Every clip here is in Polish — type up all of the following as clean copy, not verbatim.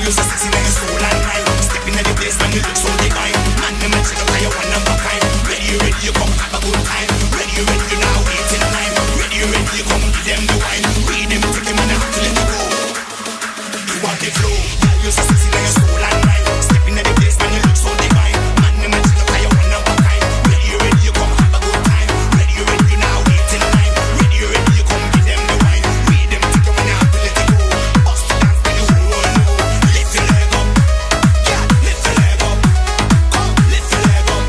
you so sexy, then you so like mine. Step in the place, man, you look so divine. Man, you make you look like you one of a kind. Ready, ready, you come have a good time. Ready, ready, you now wait in line. Ready, ready, you come give them the wine. Read them, take them and have to let it go. You want the flow, you so sexy, then you so like mine. Step in the place, man, you look so divine. Man, you make you look like you one of a kind. Ready, ready, you come have a good time. Ready, ready, you now wait in line. Ready, ready, you come give them the wine. Read them, take them and have to let it go. Bust the dance, then you roll low. Lift your leg up, yeah, lift your leg up. Come, lift your leg up.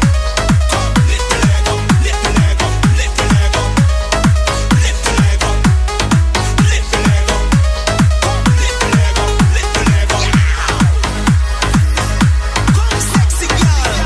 Come, lift your leg up, lift your leg up, lift your leg up. Lift your leg up, lift your leg up. Come, lift your leg up, lift your leg up. Come, sexy girl.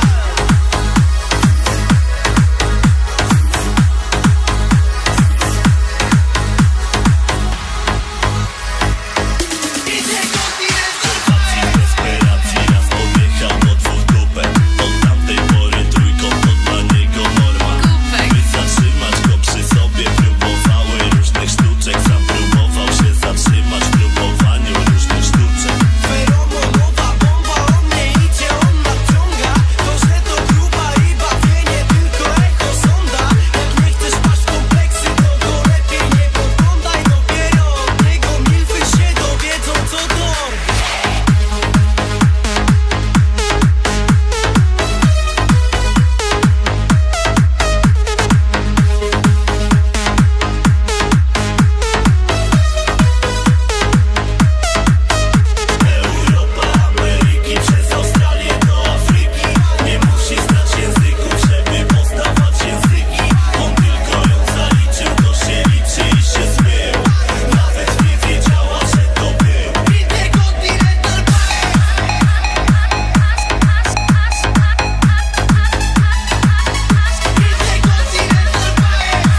Desperacji raz odjechał potwór dupę. Od tamtej pory trójkąt to dla niego norma. By zatrzymać go przy sobie próbowały różnych sztuczek. Sam próbował się zatrzymać w próbowaniu różnych sztuczek. Feromonowa bomba o mnie idzie, on nadciąga. To, że to gruba i bawienie, tylko echo sonda. Jak nie chcesz, masz kompleksy, to lepiej nie podglądaj. Dopiero od niego milfy się dowiedzą, co to. Europa, Ameryki, przez Australię do Afryki. Nie musi znać języków, żeby poznawać języki. On tylko ją zaliczył, to się liczy i się zmył. Nawet nie wiedziała, że to był. Interkontynental Interkontynental Bias.